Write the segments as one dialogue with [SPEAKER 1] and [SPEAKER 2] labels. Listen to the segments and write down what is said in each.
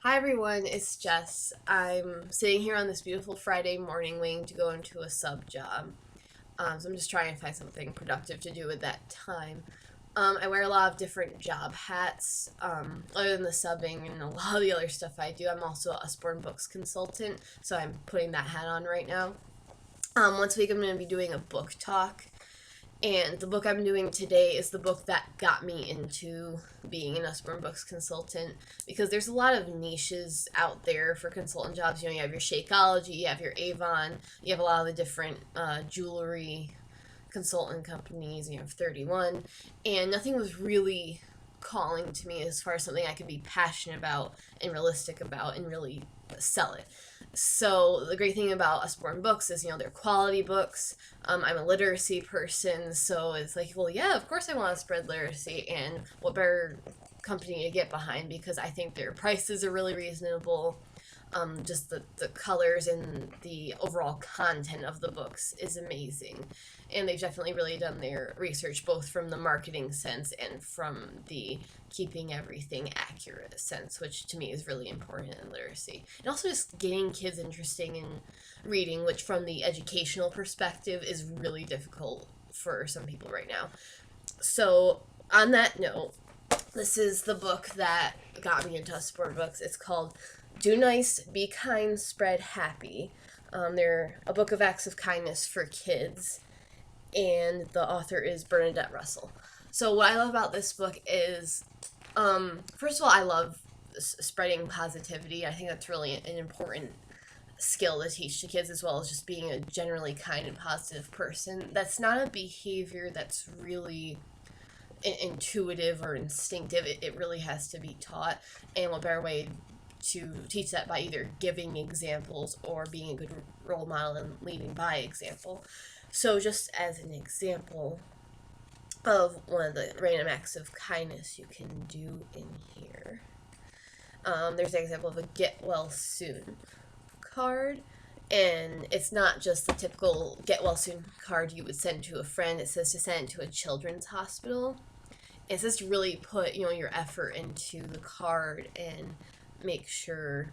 [SPEAKER 1] Hi everyone, it's Jess. I'm sitting here on this beautiful Friday morning waiting to go into a sub job. So I'm just trying to find something productive to do with that time. I wear a lot of different job hats. Other than the subbing and a lot of the other stuff I do, I'm also a Usborne Books consultant, so I'm putting that hat on right now. Once a week, I'm going to be doing a book talk. And the book I'm doing today is the book that got me into being an Usborne Books consultant because there's a lot of niches out there for consultant jobs. You have your Shakeology, you have your Avon, you have a lot of the different jewelry consultant companies, you have 31, and nothing was really calling to me as far as something I could be passionate about and realistic about and really sell it. So the great thing about Usborne Books is, they're quality books. I'm a literacy person, so it's like, well, yeah, of course I want to spread literacy, and what better company to get behind because I think their prices are really reasonable. Just the colors and the overall content of the books is amazing. And they've definitely really done their research both from the marketing sense and from the keeping everything accurate sense, which to me is really important in literacy. And also just getting kids interested in reading, which from the educational perspective is really difficult for some people right now. So, on that note, this is the book that got me into Usborne Books. It's called Do Nice, Be Kind, Spread Happy. They're a book of acts of kindness for kids, and the author is Bernadette Russell. So what I love about this book is, first of all, I love spreading positivity. I think that's really an important skill to teach to kids, as well as just being a generally kind and positive person. That's not a behavior that's really intuitive or instinctive. It really has to be taught, and what better way to teach that by either giving examples or being a good role model and leading by example. So just as an example of one of the random acts of kindness you can do in here, there's an example of a get well soon card. And it's not just the typical get well soon card you would send to a friend. It says to send it to a children's hospital. It says to really put your effort into the card and make sure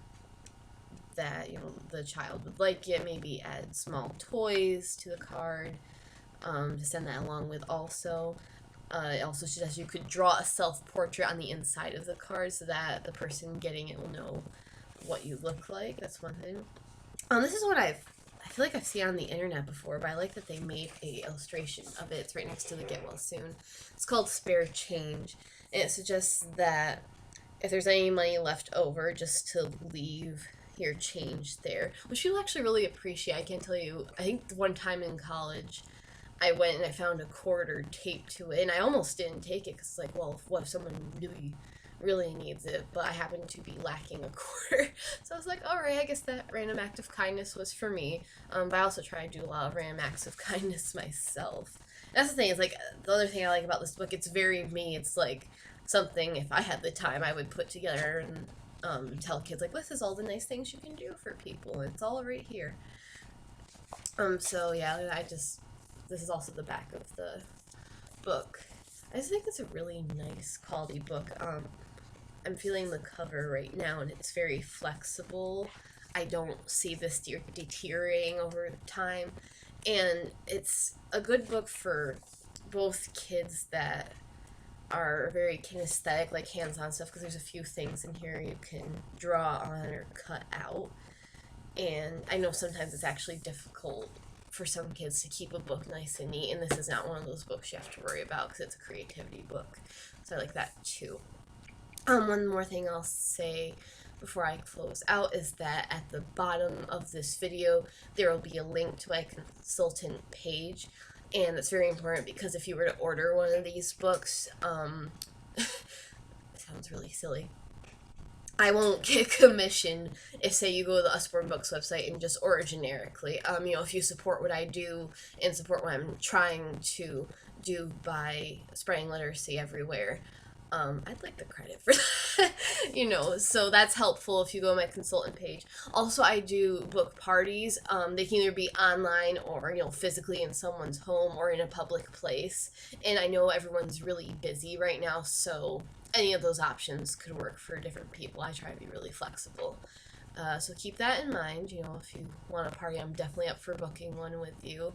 [SPEAKER 1] that the child would like it. Maybe add small toys to the card, to send that along with. Also, it also suggests you could draw a self-portrait on the inside of the card so that the person getting it will know what you look like. That's one thing. This is what I feel like I've seen on the internet before, but I like that they made a illustration of it. It's right next to the get well soon. It's called Spare Change, and it suggests that if there's any money left over, just to leave your change there, which people actually really appreciate. I can't tell you. I think one time in college, I went and I found a quarter taped to it, and I almost didn't take it because it's like, well, what if someone really needs it, but I happen to be lacking a quarter. So I was like, all right, I guess that random act of kindness was for me. But I also try to do a lot of random acts of kindness myself. That's the thing, is like, the other thing I like about this book, it's very me. It's like something, if I had the time, I would put together and tell kids, like, this is all the nice things you can do for people. And it's all right here. So yeah, this is also the back of the book. I just think it's a really nice quality book. I'm feeling the cover right now, and it's very flexible. I don't see this deteriorating over time, and it's a good book for both kids that are very kinesthetic, like hands-on stuff, because there's a few things in here you can draw on or cut out, and I know sometimes it's actually difficult for some kids to keep a book nice and neat, and this is not one of those books you have to worry about because it's a creativity book, so I like that too. One more thing I'll say before I close out is that at the bottom of this video there will be a link to my consultant page, and that's very important because if you were to order one of these books, it sounds really silly, I won't get commission if, say, you go to the Usborne Books website and just order generically. If you support what I do and support what I'm trying to do by spreading literacy everywhere, I'd like the credit for that. So that's helpful if you go to my consultant page. Also, I do book parties. They can either be online or, physically in someone's home or in a public place. And I know everyone's really busy right now, so any of those options could work for different people. I try to be really flexible. So keep that in mind. You know, if you want a party, I'm definitely up for booking one with you.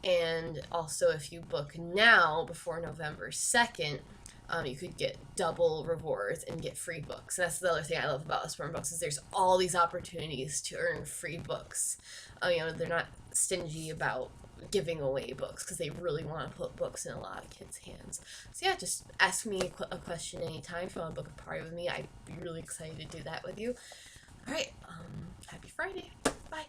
[SPEAKER 1] And also, if you book now before November 2nd, you could get double rewards and get free books. And that's the other thing I love about Esperm Books is there's all these opportunities to earn free books. You know, they're not stingy about giving away books because they really want to put books in a lot of kids' hands. So yeah, just ask me a question anytime if you want to book a party with me. I'd be really excited to do that with you. All right, happy Friday. Bye.